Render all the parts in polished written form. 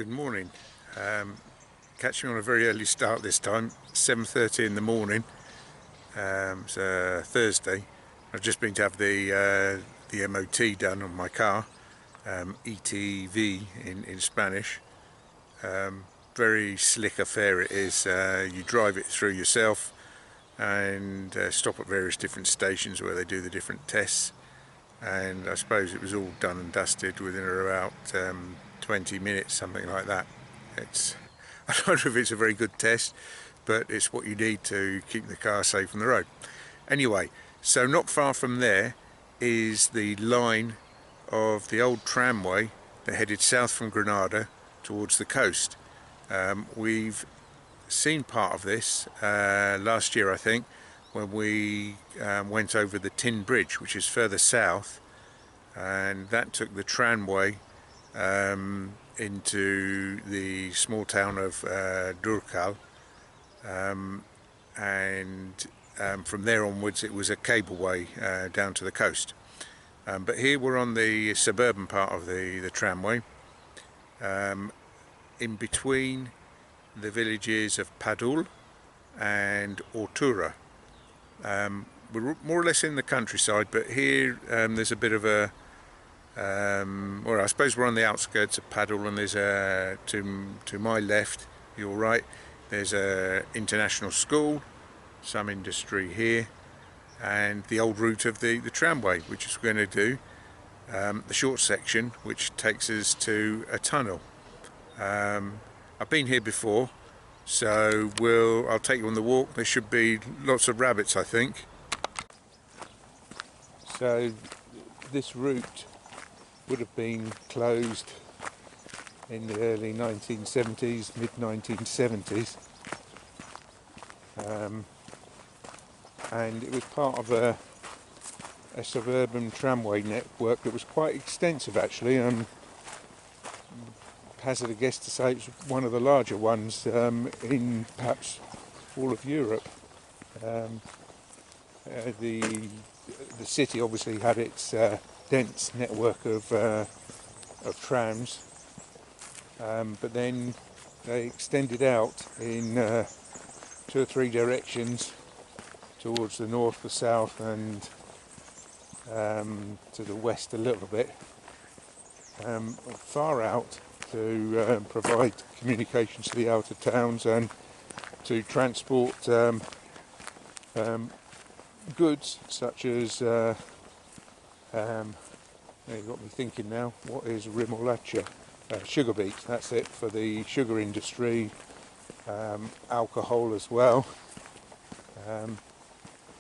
Good morning. Catch me on a very early start this time, 7:30 in the morning. It's Thursday. I've just been to have the MOT done on my car, ETV in Spanish. Very slick affair it is. You drive it through yourself and stop at various different stations where they do the different tests. And I suppose it was all done and dusted within about 20 minutes, something like that. I don't know if it's a very good test, but it's what you need to keep the car safe on the road. Anyway, so not far from there is the line of the old tramway that headed south from Granada towards the coast. We've seen part of this last year, I think, when we went over the Tin Bridge, which is further south, and that took the tramway into the small town of Durcal, and from there onwards it was a cableway down to the coast. But here we're on the suburban part of the tramway, in between the villages of Padilla and Ortura. We're more or less in the countryside, but here there's a bit of a well, I suppose we're on the outskirts of Padilla, and there's to my left, your right, there's a international school, some industry here, and the old route of the tramway, which is we're going to do the short section which takes us to a tunnel. I've been here before, so I'll take you on the walk. There should be lots of rabbits, I think. So this route would have been closed in the early 1970s, mid 1970s, and it was part of a suburban tramway network that was quite extensive, actually. Hazard a guess to say it's one of the larger ones in perhaps all of Europe. The city obviously had its dense network of trams, but then they extended out in 2 or 3 directions towards the north, the south, and to the west a little bit, far out, to provide communications to the outer towns and to transport goods such as you got me thinking now, what is remolacha? Sugar beets, that's it, for the sugar industry, alcohol as well.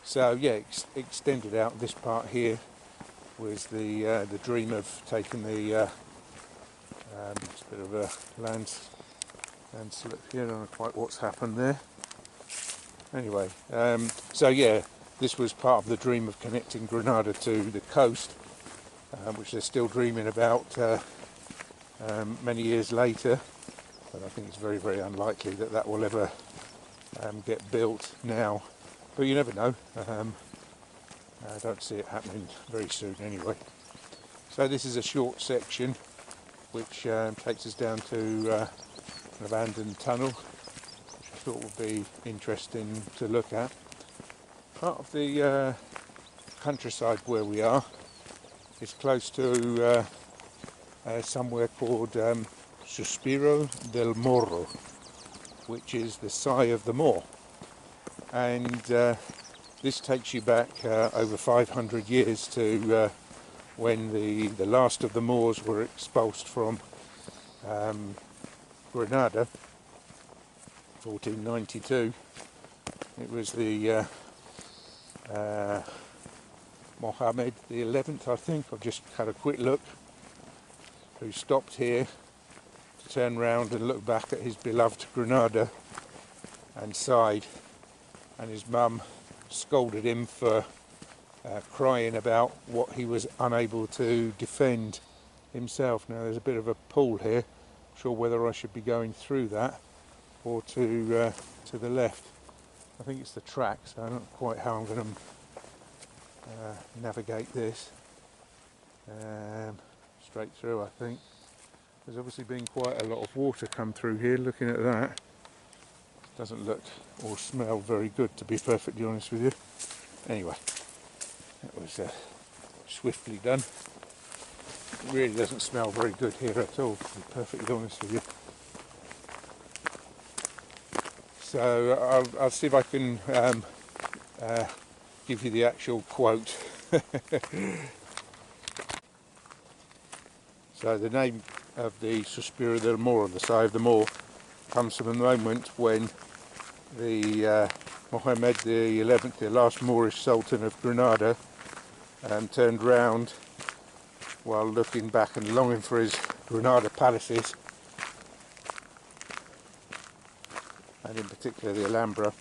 So yeah, extended out. This part here was the dream of taking the it's a bit of a landslip here. I don't know quite what's happened there. Anyway, so yeah, this was part of the dream of connecting Granada to the coast, which they're still dreaming about many years later. But I think it's very, very unlikely that that will ever get built now. But you never know. I don't see it happening very soon anyway. So this is a short section which takes us down to an abandoned tunnel, which I thought would be interesting to look at. Part of the countryside where we are is close to somewhere called Suspiro del Morro, which is the sigh of the Moor. And this takes you back over 500 years to when the last of the Moors were expulsed from Granada, 1492. It was the Muhammad XII, I think. I've just had a quick look, who stopped here to turn round and look back at his beloved Granada and sighed, and his mum scolded him for crying about what he was unable to defend himself. Now there's a bit of a pool here. Not sure whether I should be going through that or to the left. I think it's the track, so I don't know quite how I'm going to navigate this. Straight through, I think. There's obviously been quite a lot of water come through here. Looking at that, doesn't look or smell very good, to be perfectly honest with you. Anyway, that was swiftly done. It really doesn't smell very good here at all, to be perfectly honest with you. So I'll see if I can give you the actual quote. So the name of the Suspiro del Moor, the sigh of the Moor, comes from the moment when the Muhammad XI, the last Moorish Sultan of Granada, turned round while looking back and longing for his Granada palaces, and in particular the Alhambra,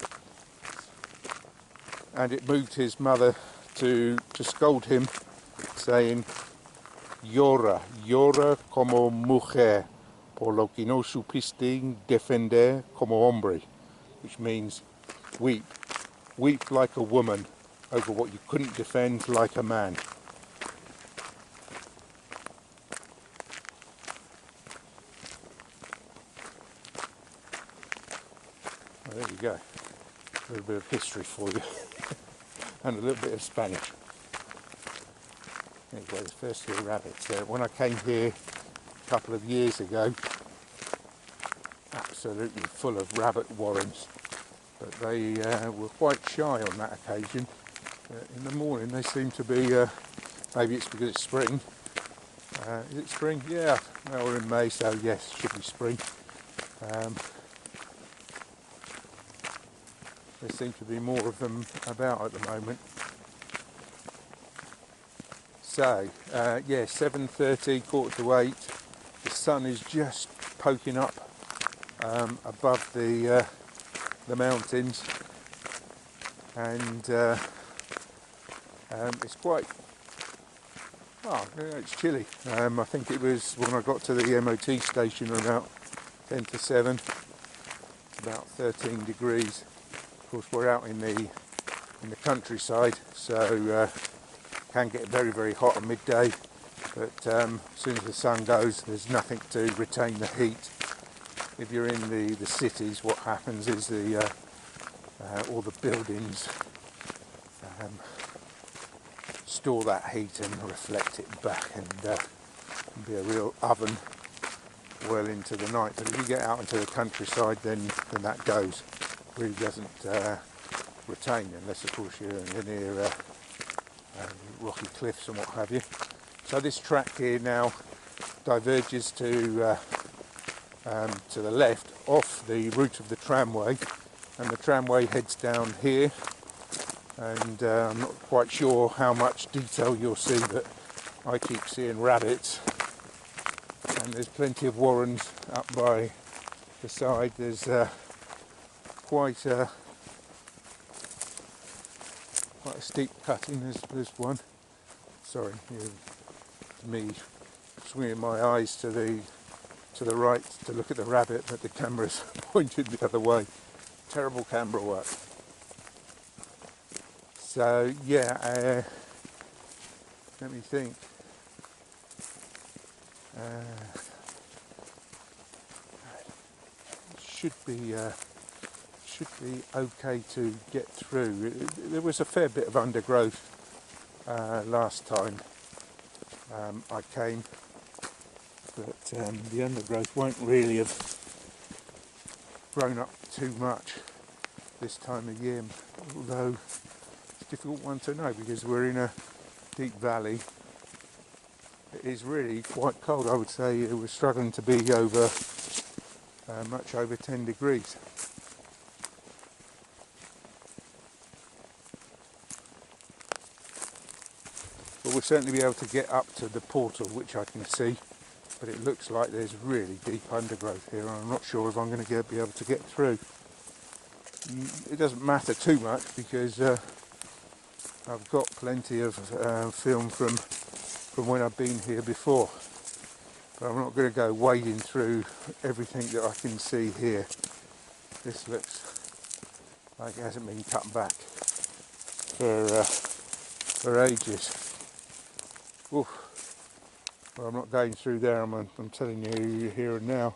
and it moved his mother to scold him, saying, "Llora, llora como mujer, por lo que no supiste defender como hombre," which means weep, weep like a woman over what you couldn't defend like a man. Well, there you go, a little bit of history for you and a little bit of Spanish. There you go, the first few rabbits there. When I came here a couple of years ago, absolutely full of rabbit warrens, but they were quite shy on that occasion. In the morning they seem to be, maybe it's because it's spring. Is it spring? Yeah, well, we're in May, so yes, should be spring. There seem to be more of them about at the moment. So, yeah, 7:30, 7:45. The sun is just poking up above the mountains, and it's quite, oh, it's chilly. I think it was when I got to the MOT station about 10 to 7. It's about 13 degrees. Of course, we're out in the countryside, so can get very, very hot at midday, but as soon as the sun goes, there's nothing to retain the heat. If you're in the cities, what happens is all the buildings store that heat and reflect it back, and be a real oven well into the night. But if you get out into the countryside, then that goes. Really doesn't retain, unless of course you're near rocky cliffs and what have you. So this track here now diverges to the left off the route of the tramway, and the tramway heads down here, and I'm not quite sure how much detail you'll see, but I keep seeing rabbits, and there's plenty of warrens up by the side. There's quite a steep cutting. There's one. Sorry, me swinging my eyes to the right to look at the rabbit, but the camera's pointed the other way. Terrible camera work. So yeah, let me think. Should be okay to get through. There was a fair bit of undergrowth last time I came, but the undergrowth won't really have grown up too much this time of year, although it's a difficult one to know because we're in a deep valley. It is really quite cold. I would say we're struggling to be over much over 10 degrees. But we'll certainly be able to get up to the portal, which I can see, but it looks like there's really deep undergrowth here, and I'm not sure if I'm going to be able to get through. It doesn't matter too much because I've got plenty of film from when I've been here before, but I'm not going to go wading through everything that I can see here. This looks like it hasn't been cut back for ages. Oof. Well, I'm not going through there, I'm telling you here and now.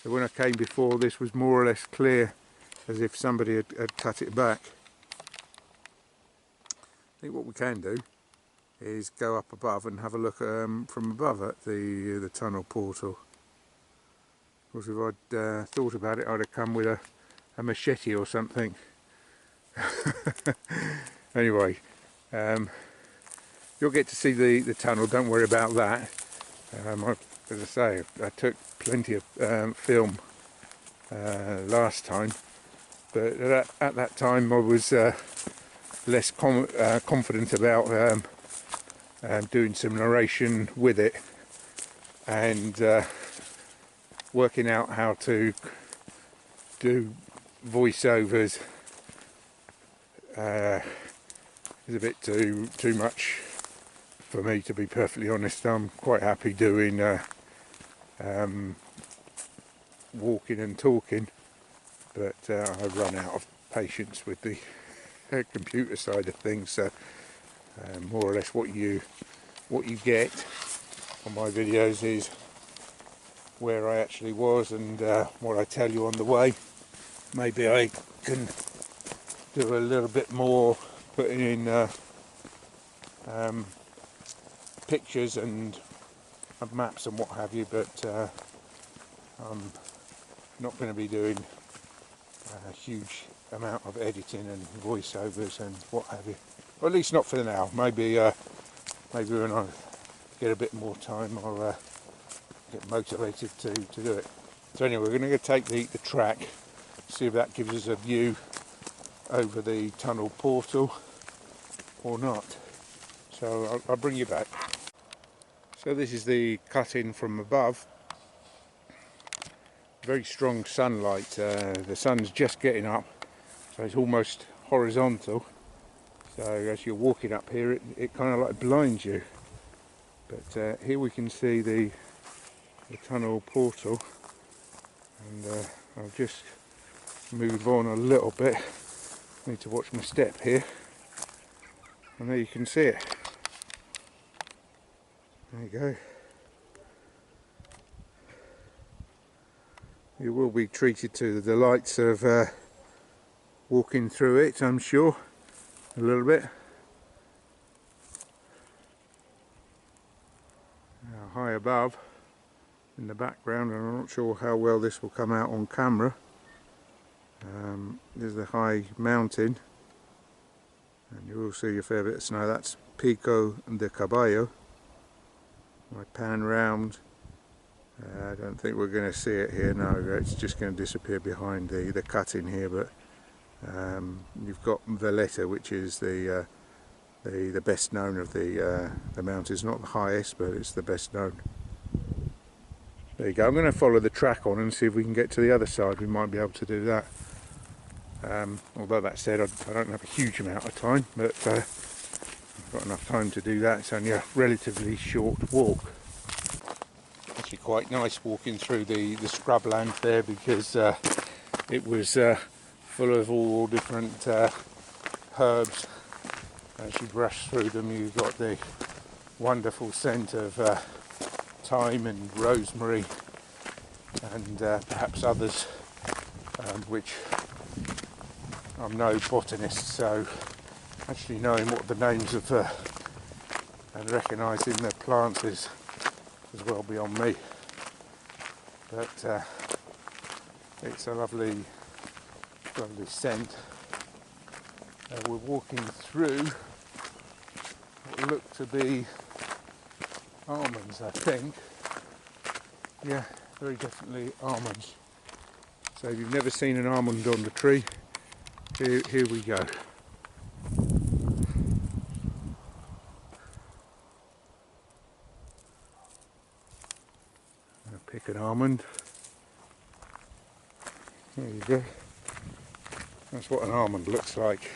So when I came before, this was more or less clear, as if somebody had cut it back. I think what we can do is go up above and have a look from above at the tunnel portal. Of course, if I'd thought about it, I'd have come with a machete or something. Anyway, you'll get to see the tunnel, don't worry about that. As I say, I took plenty of film last time, but at that time I was less confident about doing some narration with it, and working out how to do voiceovers is a bit too much for me, to be perfectly honest. I'm quite happy doing walking and talking, but I've run out of patience with the computer side of things. So more or less what you get on my videos is where I actually was and what I tell you on the way. Maybe I can do a little bit more, putting in pictures and maps and what have you, but I'm not going to be doing a huge amount of editing and voiceovers and what have you. Or at least not for now. Maybe when I get a bit more time, I'll get motivated to do it. So anyway, we're going to take the track, see if that gives us a view over the tunnel portal or not. So I'll bring you back. So this is the cut-in from above. Very strong sunlight. The sun's just getting up, so it's almost horizontal. So as you're walking up here, it kind of like blinds you. But here we can see the tunnel portal, and I'll just move on a little bit. Need to watch my step here, and there you can see it. There you go. You will be treated to the delights of walking through it, I'm sure, a little bit. Now, high above in the background, and I'm not sure how well this will come out on camera. There's the high mountain, and you will see a fair bit of snow. That's Pico de Caballo. I pan round. I don't think we're going to see it here. No, it's just going to disappear behind the cut-in here. But you've got Verdejo, which is the best known of the mountains. Not the highest, but it's the best known. There you go. I'm going to follow the track on and see if we can get to the other side. We might be able to do that. Although that said, I don't have a huge amount of time, but I've got enough time to do that. It's only a relatively short walk. Actually quite nice walking through the scrubland there, because it was full of all different herbs. As you brush through them, you've got the wonderful scent of thyme and rosemary, and perhaps others, which I'm no botanist, so actually knowing what the names of and recognising the plants is well beyond me. But it's a lovely scent. We're walking through what look to be almonds, I think. Yeah, very definitely almonds. So if you've never seen an almond on the tree, here we go. I'll pick an almond. There you go. That's what an almond looks like.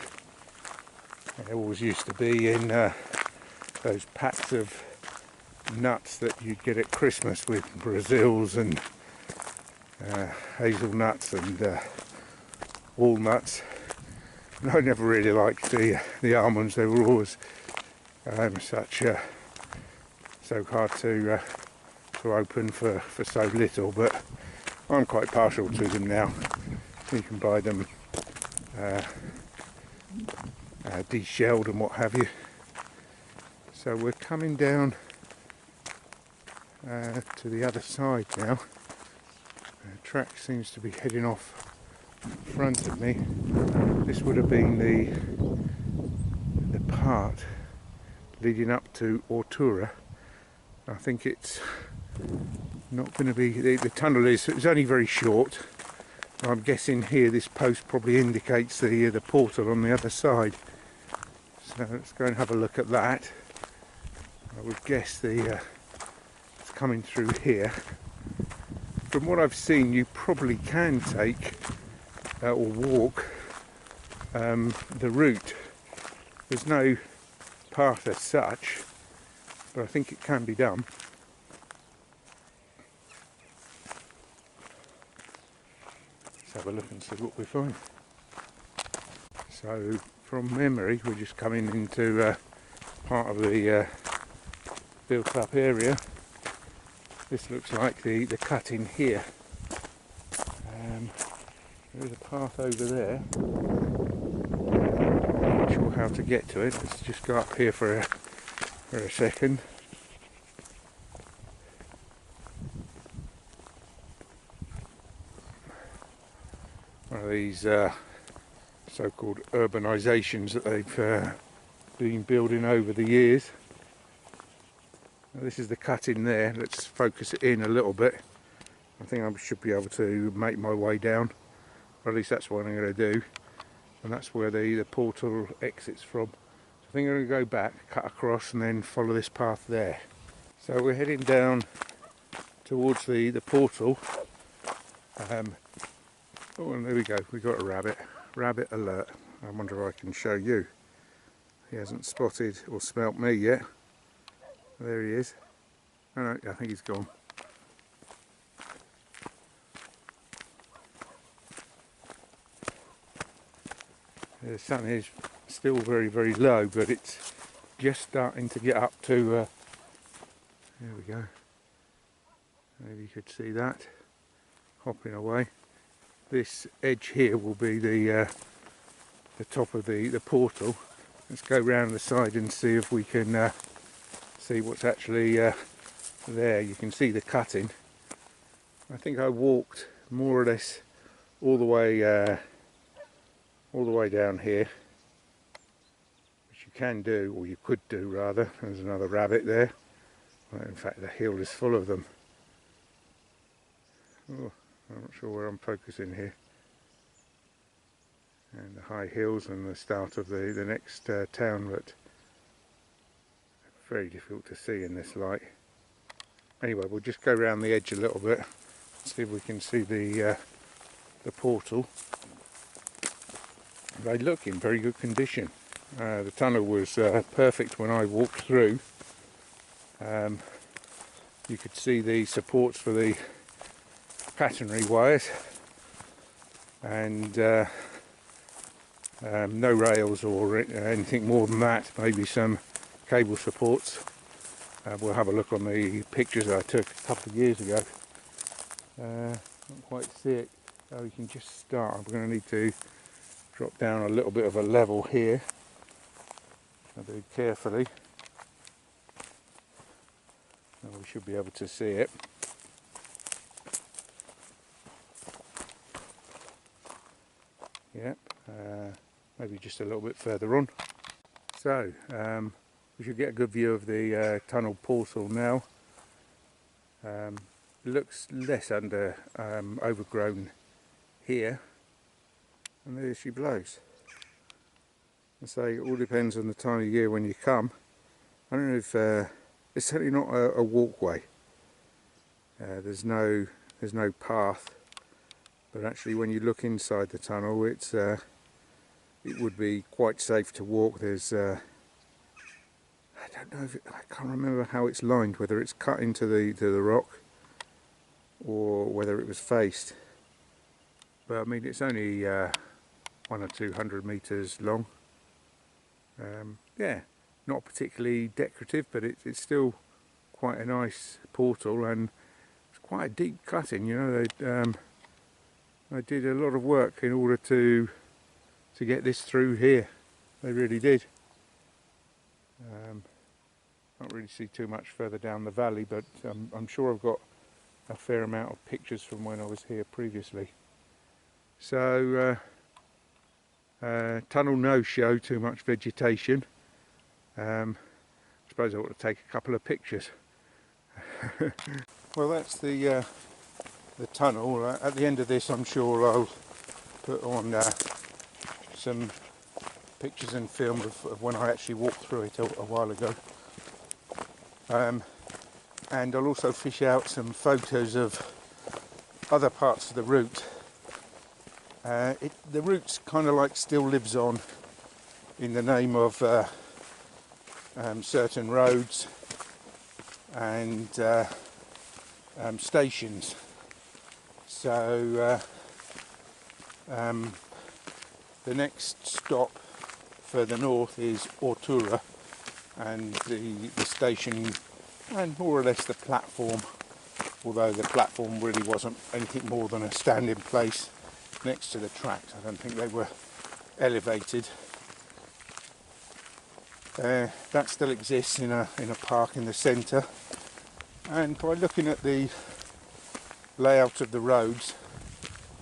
It always used to be in those packs of nuts that you'd get at Christmas, with Brazils and hazelnuts and walnuts. And I never really liked the almonds. They were always such so hard to open for so little, but I'm quite partial to them now. You can buy them deshelled and what have you. So we're coming down to the other side now. The track seems to be heading off in front of me. This would have been the part leading up to Ortura. I think it's not going to be, the tunnel is only very short. I'm guessing here this post probably indicates the portal on the other side. So let's go and have a look at that. I would guess it's coming through here. From what I've seen, you probably can take or walk the route. There's no path as such, but I think it can be done. Let's have a look and see what we find. So from memory, we're just coming into part of the built up area. This looks like the cut in here. There's a path over there. I'm not sure how to get to it. Let's just go up here for a second. One of these so-called urbanisations that they've been building over the years. Now this is the cut in there. Let's focus it in a little bit. I think I should be able to make my way down, or at least that's what I'm going to do. And that's where the portal exits from. So I think I'm going to go back, cut across, and then follow this path there. So we're heading down towards the portal. Oh, and there we go, we got a rabbit. Rabbit alert. I wonder if I can show you. He hasn't spotted or smelt me yet. There he is. Oh no, I think he's gone. The sun is still very, very low, but it's just starting to get up to, there we go. Maybe you could see that, hopping away. This edge here will be the top of the portal. Let's go round the side and see if we can see what's actually there. You can see the cutting. I think I walked more or less all the way down here, which you can do, or you could do rather. There's another rabbit there. Well, in fact, the hill is full of them. Oh, I'm not sure where I'm focusing here. And the high hills and the start of the next town, but very difficult to see in this light. Anyway, we'll just go around the edge a little bit, see if we can see the portal. They look in very good condition. The tunnel was perfect when I walked through. You could see the supports for the catenary wires, and no rails or anything more than that, maybe some cable supports. We'll have a look on the pictures I took a couple of years ago. Not quite see it, so we can just start. I'm going to need to drop down a little bit of a level here. I'll do it carefully. And we should be able to see it. Yep, maybe just a little bit further on. So, we should get a good view of the tunnel portal now. It looks less overgrown here, and there she blows. I say it all depends on the time of year when you come. I don't know if it's certainly not a walkway. There's no path. But actually, when you look inside the tunnel, it would be quite safe to walk. There's I don't know I can't remember how it's lined, whether it's cut into the rock or whether it was faced. But I mean, it's only 100 or 200 meters long. Yeah, not particularly decorative, but it's still quite a nice portal, and it's quite a deep cutting. You know, they did a lot of work in order to get this through here. They really did. Can't really see too much further down the valley, but I'm sure I've got a fair amount of pictures from when I was here previously. So tunnel no show, too much vegetation. I suppose I ought to take a couple of pictures. Well, that's the tunnel. At the end of this, I'm sure I'll put on some pictures and film of when I actually walked through it a while ago. And I'll also fish out some photos of other parts of the route. The route's kind of like still lives on in the name of certain roads and stations. So the next stop further north is Ortura, and the station, and more or less the platform, although the platform really wasn't anything more than a standing place next to the tracks. I don't think they were elevated. That still exists in a park in the centre, and by looking at the layout of the roads,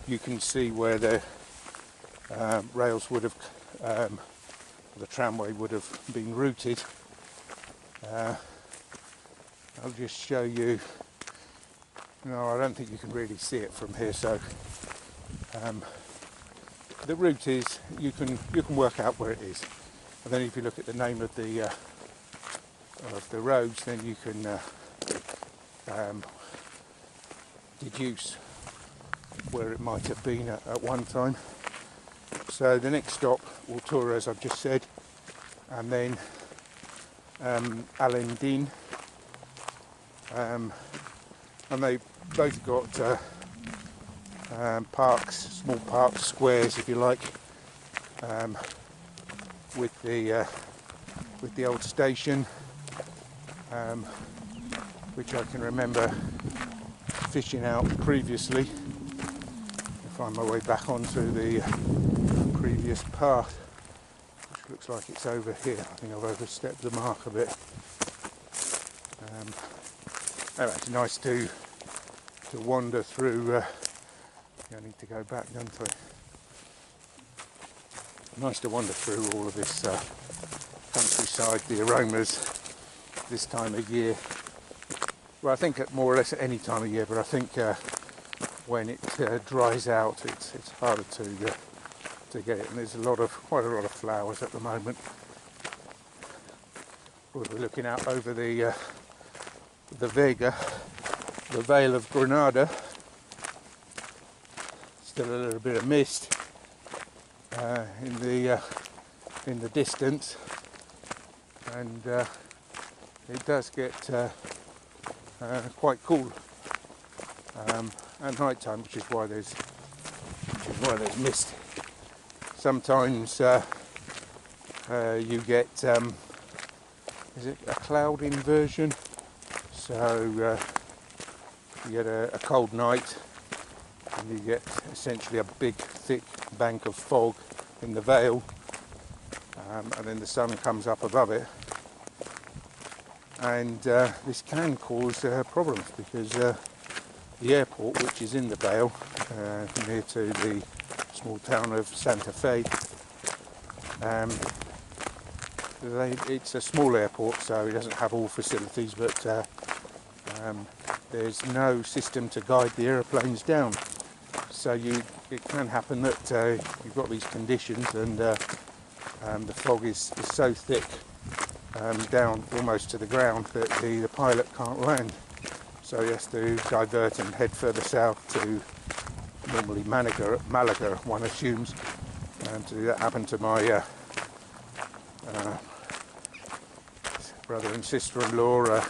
you can see where the rails would have, the tramway would have been routed. I'll just show you. No, I don't think you can really see it from here. So the route is, you can work out where it is, and then if you look at the name of the roads, then you can deduce where it might have been at one time. So the next stop, Ortura, as I've just said, and then Alendin, and they both got parks, small parks, squares if you like, with the old station, which I can remember fishing out previously. I'll find my way back onto the previous path, which looks like it's over here. I think I've overstepped the mark a bit. Anyway, it's nice to wander through. I need to go back, don't I? Nice to wander through all of this countryside, the aromas this time of year. Well, I think at more or less at any time of year, but I think when it dries out, it's harder to get it. And there's quite a lot of flowers at the moment. We're looking out over the Vega, the Vale of Granada. Still a little bit of mist in the distance, and it does get quite cool at night time, which is why there's mist. Sometimes you get is it a cloud inversion? So you get a cold night, and you get essentially a big thick bank of fog in the Vale, and then the sun comes up above it, and this can cause problems, because the airport, which is in the Vale, near to the small town of Santa Fe, it's a small airport, so it doesn't have all facilities, but there's no system to guide the aeroplanes down. So it can happen that you've got these conditions, and the fog is so thick down almost to the ground that the pilot can't land. So he has to divert and head further south to normally Malaga, one assumes. And that happened to my brother and sister-in-law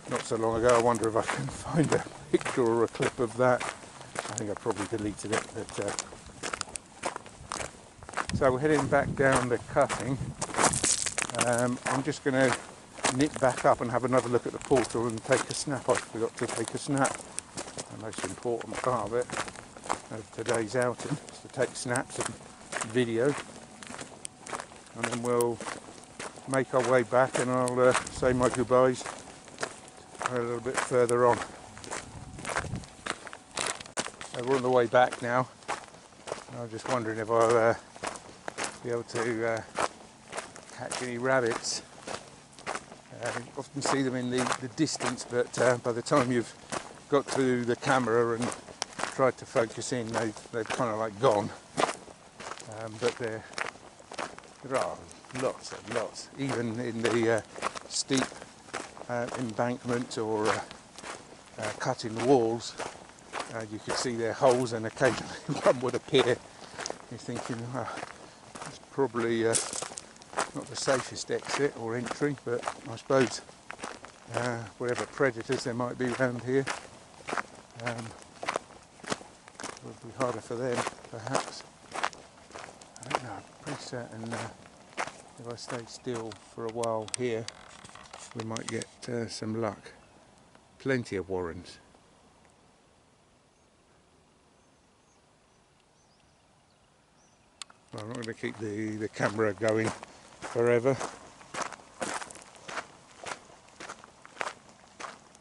not so long ago. I wonder if I can find a picture or a clip of that. I think I probably deleted it. But so we're heading back down the cutting. I'm just going to nip back up and have another look at the portal and take a snap. I forgot to take a snap. The most important part of it, of today's outing, is to take snaps and video, and then we'll make our way back and I'll say my goodbyes a little bit further on. So we're on the way back now. I'm just wondering if I'll be able to catch any rabbits. You often see them in the distance, but by the time you've got to the camera and tried to focus in, they've kind of like gone. But there are lots and lots, even in the steep embankment or cut in the walls. You could see their holes, and occasionally one would appear. You're thinking, it's probably not the safest exit or entry, but I suppose whatever predators there might be around here would be harder for them, perhaps. I don't know, I'm pretty certain if I stay still for a while here, we might get some luck. Plenty of warrens. Well, I'm not going to keep the camera going forever.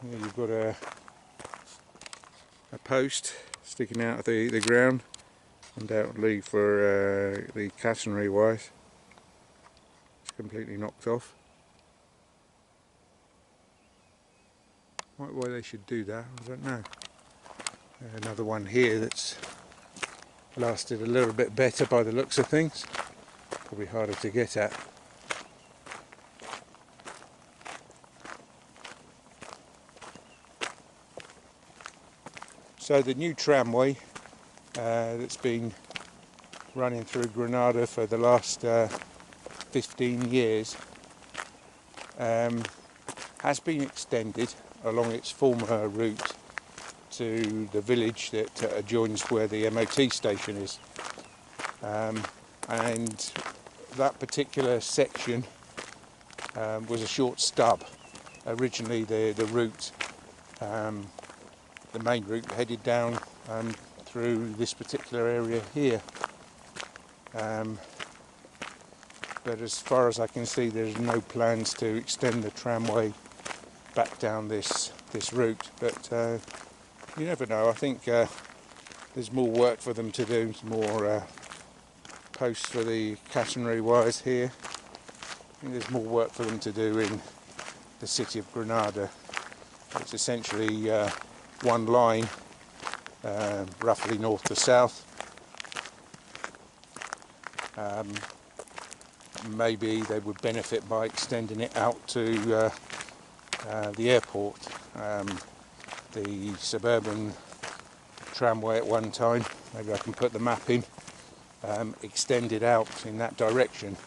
Here you've got a post sticking out of the ground, undoubtedly for the catenary wires. It's completely knocked off. Why they should do that, I don't know. Another one here that's lasted a little bit better by the looks of things. Probably harder to get at. So the new tramway that's been running through Granada for the last 15 years has been extended along its former route to the village that adjoins where the MOT station is, and that particular section was a short stub. Originally the route, the main route, headed down through this particular area here, but as far as I can see, there's no plans to extend the tramway back down this route, but you never know. I think there's more work for them to do, more posts for the catenary wires here. I think there's more work for them to do in the city of Granada. It's essentially one line, roughly north to south. Maybe they would benefit by extending it out to the airport. The suburban tramway at one time, maybe I can put the map in, extended out in that direction.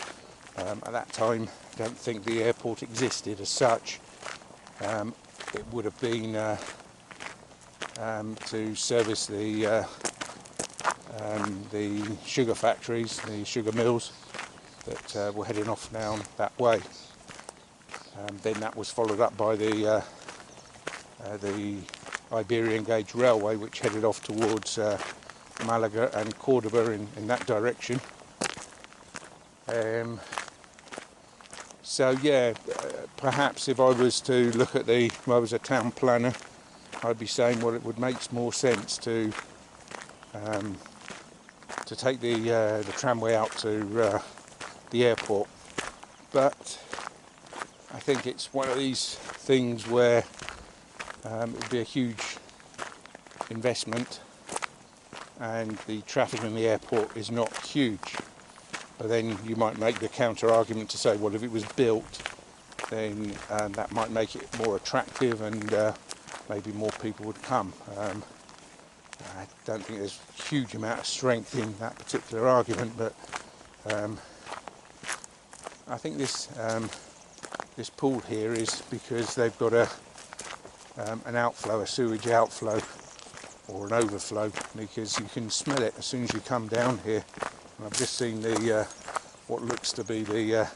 At that time, I don't think the airport existed as such. It would have been to service the sugar factories, the sugar mills that were heading off down that way. Then that was followed up by the Iberian Gauge Railway, which headed off towards Malaga and Cordoba in that direction. So yeah, perhaps if I was to look at if I was a town planner, I'd be saying, well, it would make more sense to take the tramway out to the airport. But I think it's one of these things where it would be a huge investment, and the traffic in the airport is not huge. But then you might make the counter argument to say, well, if it was built, then that might make it more attractive, and maybe more people would come. I don't think there's a huge amount of strength in that particular argument, but I think this pool here is because they've got an outflow, a sewage outflow, or an overflow, because you can smell it as soon as you come down here. And I've just seen what looks to be the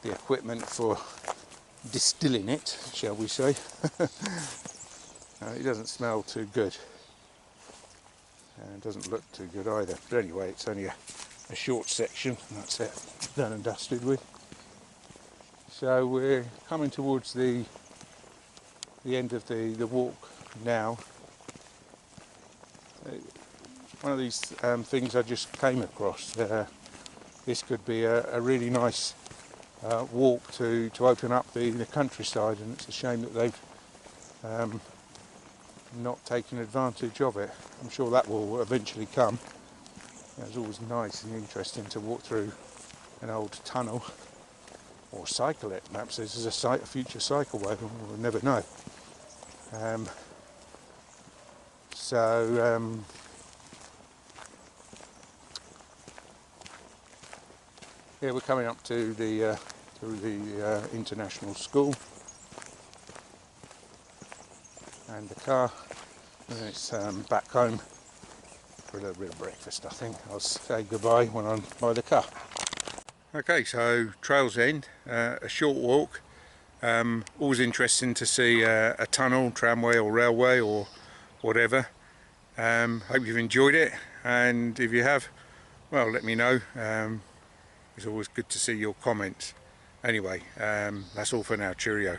the equipment for distilling it, shall we say. It doesn't smell too good, and it doesn't look too good either, but anyway, it's only a short section, and that's it, done and dusted with. So we're coming towards the end of the walk now. One of these things I just came across. This could be a really nice walk to open up the countryside, and it's a shame that they've not taken advantage of it. I'm sure that will eventually come. It's always nice and interesting to walk through an old tunnel, or cycle it. Perhaps this is a future cycleway, we'll never know. Yeah, we're coming up to the international school and the car, and then it's back home for a little bit of breakfast. I think I'll say goodbye when I'm by the car. Okay, so trail's end, a short walk. Always interesting to see a tunnel, tramway or railway or whatever. Hope you've enjoyed it, and if you have, well, let me know. It's always good to see your comments. Anyway, that's all for now. Cheerio.